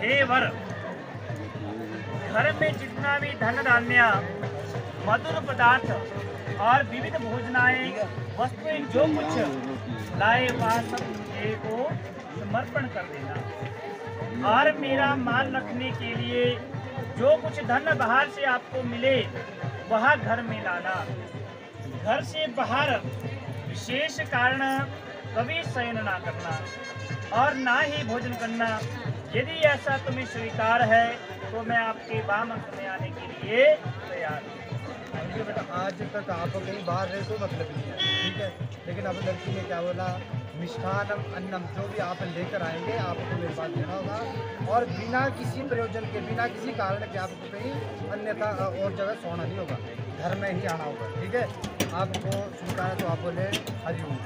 हे वर, घर में जितना भी धन धान्य, मधुर पदार्थ और विविध भोजनाएं वस्तुएं जो कुछ लाए वह सब मुझे को समर्पण कर देना। और मेरा मान रखने के लिए जो कुछ धन बाहर से आपको मिले वह घर में लाना। घर से बाहर विशेष कारण कभी शयन ना करना और ना ही भोजन करना। यदि ऐसा तुम्हें स्वीकार है तो मैं आपके वाम अंक में आने के लिए तैयार हूँ। बेटा आज तक आप कहीं बाहर रहे तो मतलब नहीं है, ठीक है, लेकिन अब लड़की ने क्या बोला, मिष्ठानम अन्नम जो भी आप लेकर आएंगे आपको मेरे पास देना होगा और बिना किसी प्रयोजन के, बिना किसी कारण के आपको कहीं अन्यथा और जगह सोना नहीं होगा, घर में ही आना होगा, ठीक है। आपको स्वीकार है तो आप बोले हरिओम।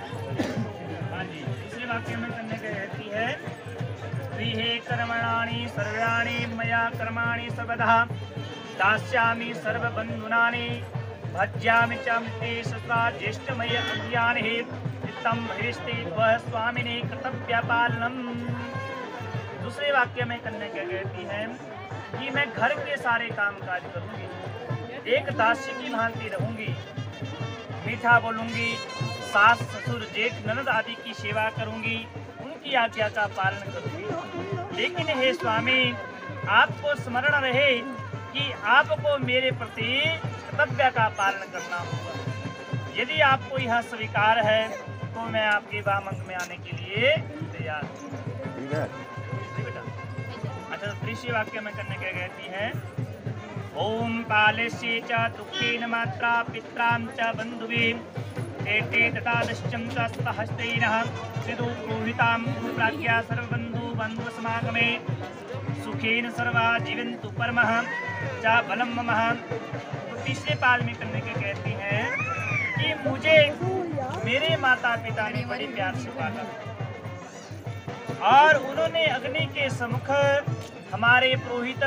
हाँ जी, दूसरे वाक्य में करने के रहती है, गृहे कर्मणानि सर्वाणि मया कर्माणि सर्वदा दास्यामि सर्वबन्धूनानि भज्यामि च मृते सदा ज्येष्ठमय अभियाने तम हृष्टि वह स्वामिने कर्तव्य पालनम। दूसरे वाक्य में करने के कहती है कि मैं घर के सारे काम काज करूंगी, एक दासी की भांति रहूंगी, मीठा बोलूंगी, सास ससुर जेठ ननद आदि की सेवा करूंगी, उनकी आज्ञा का पालन करूंगी। लेकिन हे स्वामी, आपको स्मरण रहे कि आपको मेरे प्रति कर्तव्य का पालन करना होगा। यदि आपको यह स्वीकार है तो मैं आपके वाम अंक में आने के लिए तैयार हूँ। बेटा अच्छा, तीसरे वाक्य में करने के कहती है, ओम पालस्य च दुःखेन मात्रा पित्रां च बन्धुभिः एते तथादश्चं च स्वहस्तैनः सिदु पुरोहितां प्राज्ञा सर्वबन्धु समागमे सुखेन सर्वा जीवन्तु परमः च बलं ममः। तो तीसरे पाल में करने के कहती हैं कि मुझे मेरे माता पिता ने बड़ी प्यार से पाला और उन्होंने अग्नि के सम्मुख हमारे पुरोहित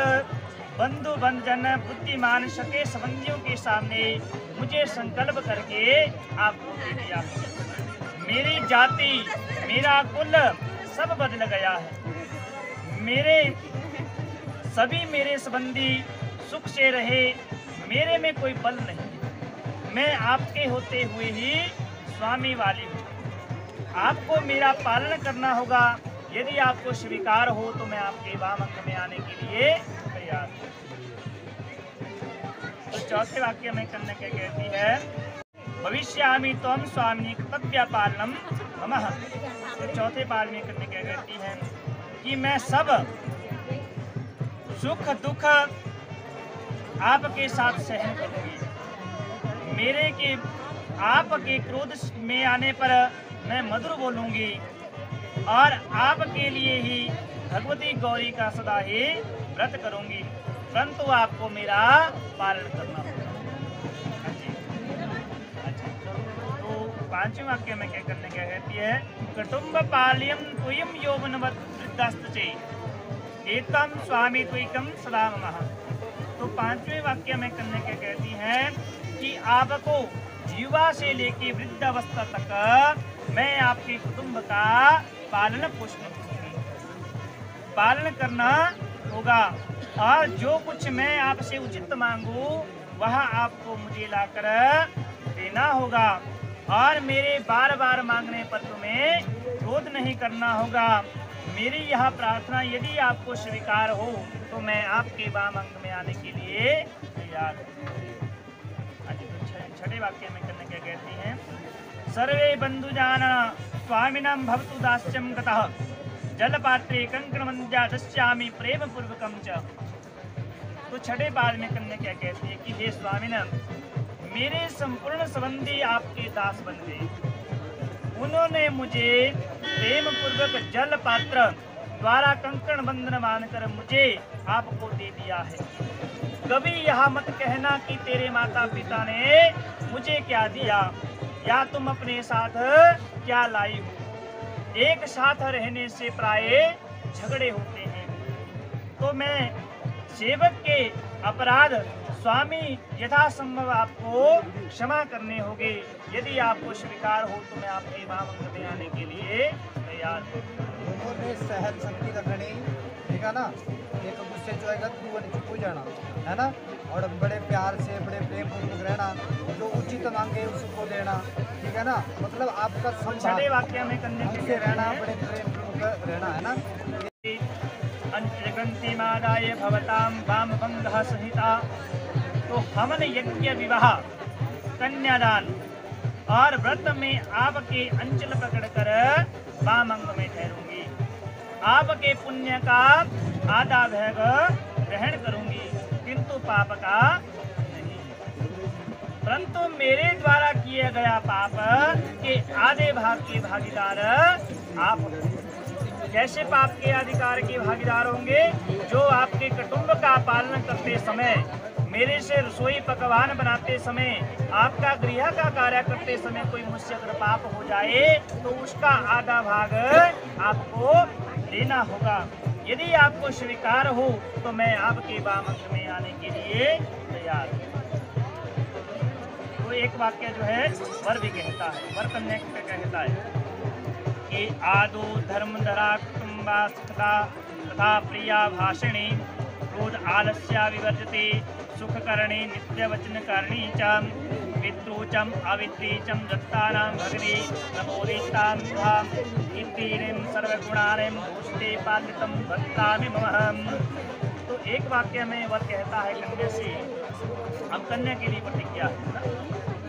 बंधु बंधन बुद्धिमान सके संबंधियों के सामने मुझे संकल्प करके आपको दे दिया। मेरी जाति, मेरा कुल सब बदल गया है। मेरे संबंधी सुख से रहे, मेरे में कोई बल नहीं। मैं आपके होते हुए ही स्वामी वाली हूँ। आपको मेरा पालन करना होगा। यदि आपको स्वीकार हो तो मैं आपके वाम अंक में आने के लिए तैयार हूँ। तो चौथे वाक्य में करने के कहती है, भविष्यामि त्वं स्वामिनी कर्तव्य पालनम ममः। तो चौथे पाल में करने के कहती है कि मैं सब सुख दुख आपके साथ सहन करूंगी। मेरे के आपके क्रोध में आने पर मैं मधुर बोलूंगी और आपके लिए ही भगवती गौरी का सदा ही व्रत करूंगी, परंतु आपको मेरा पालन करना होगा। अच्छा, तो पांचवें वाक्य में क्या करने क्या कहती है, कुटुंब पाल्यम तुयम यौवनवत् वृद्धास्ते एतम स्वामी तुयकम सदा ममः। तो पांचवें वाक्य में करने क्या कहती है कि आपको युवा से लेके वृद्ध अवस्था तक मैं आपके कुटुंब का पालन पोषण करूंगी, पालन करना होगा और जो कुछ मैं आपसे उचित मांगू वह आपको मुझे लाकर देना होगा और मेरे बार बार मांगने पर तुम्हें क्रोध नहीं करना होगा। मेरी यह प्रार्थना यदि आपको स्वीकार हो तो मैं आपके वाम अंग में आने के लिए तैयार हूँ। छठे वाक्य में करने क्या कहती हैं, सर्वे बंधुजान स्वामिनां भवतु दास्यं गतः जलपात्रे कंकणमंजा दस्यामि प्रेम पूर्वकम च। तो छठे पाल में करने क्या कहती है कि हे स्वामिना, मेरे संपूर्ण संबंधी आपके दास बन गए। उन्होंने मुझे प्रेम पूर्वक जल पात्र द्वारा कंकण बंधन मानकर मुझे आपको दे दिया है। कभी यह मत कहना कि तेरे माता पिता ने मुझे क्या दिया या तुम अपने साथ क्या लाई हो। एक साथ रहने से प्राय झगड़े होते हैं। तो मैं सेवक के अपराध स्वामी यथासंभव आपको क्षमा करने होंगे। यदि आपको स्वीकार हो तो मैं आपके वामंग में आने के लिए तैयार हूँ। उन्होंने सहन शक्ति का गणी, ठीक है ना। से जो है तू वो चुप हो जाना है ना, और बड़े प्यार से बड़े प्रेम पूर्वक रहना, जो उचित मांगे उसको देना, ठीक है ना, मतलब आपका छठे वाक्य में कन्या के लिए रहना, बड़े प्रेम पूर्वक रहना है ना। अंतर्गंति मादाय भवताम वाम भंगः संहिता। तो हवन यज्ञ विवाह कन्यादान और व्रत में आपके अंचल पकड़कर वाम अंग में ठहरूंगी, आपके पुण्य का आधा भाग ग्रहण करूंगी किंतु पाप का नहीं, परंतु मेरे द्वारा किया गया पाप के आधे भाग के भागीदार आप। कैसे पाप के अधिकार के भागीदार होंगे? जो आपके कुटुंब का पालन करते समय, मेरे से रसोई पकवान बनाते समय, आपका गृह का कार्य करते समय कोई मुझसे अगर पाप हो जाए तो उसका आधा भाग आपको लेना होगा। यदि आपको स्वीकार हो तो मैं आपके वाम अंग में आने के लिए तैयार हूँ। तो एक वाक्य जो है वर भी कहता है, वर कन्या कहता है कि आदो धर्मधरा कुटुंबास्था तथा प्रिया भाषिणी क्रोध आलस्या विवर्जते सुख करणे नित्य वचन करणी च पितृचम अविद्रीचम दत्तानां भगने नमोदितां स्वाम इत्तीरिं सर्वगुणानिं भूषते पालितं भक्तामि ममहम्। तो एक वाक्य में वर कहता है कन्या से, अब कन्या के लिए प्रतिज्ञा है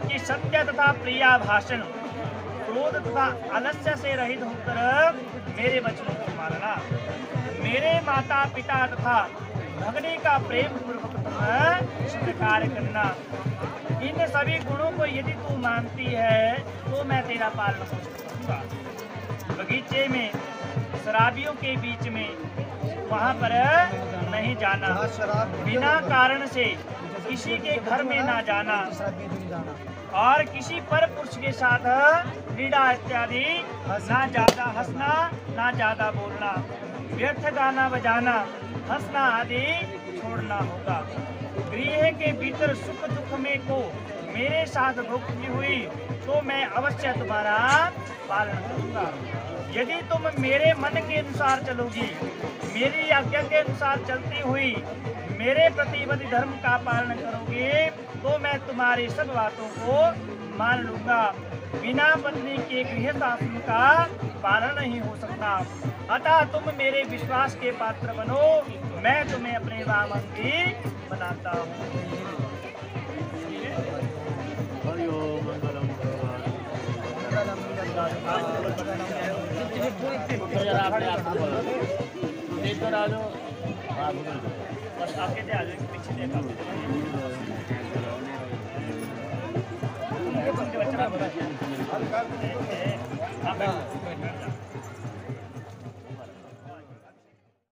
कि सत्य तथा प्रिया भाषण, क्रोध तथा आलस्य से रहित होकर मेरे वचनों को मानना, मेरे माता पिता तथा भगनी का प्रेम पूर्वक स्वीकार करना। इन सभी गुणों को यदि तू मानती है तो मैं तेरा पालन करूंगा। बगीचे में शराबियों के बीच में वहां पर नहीं जाना, बिना कारण से किसी के घर में ना जाना और किसी पर पुरुष के साथ क्रीड़ा इत्यादि ना ज्यादा हंसना ना ज्यादा बोलना, व्यर्थ गाना बजाना हंसना आदि छोड़ना होगा। गृह के भीतर सुख दुख में को मेरे साथ भुगती हुई तो मैं अवश्य तुम्हारा पालन करूंगा। यदि तुम मेरे मन के अनुसार चलोगी, मेरी आज्ञा के अनुसार चलती हुई मेरे प्रतिबद्ध धर्म का पालन करोगे तो मैं तुम्हारी सब बातों को मान लूंगा। बिना पत्नी के गृह शासन का पालन नहीं हो सकता। अतः तुम मेरे विश्वास के पात्र बनो, मैं तुम्हें अपने वामंगी बनाता हूँ। बस आगे दे, आगे पीछे देखा बच्चा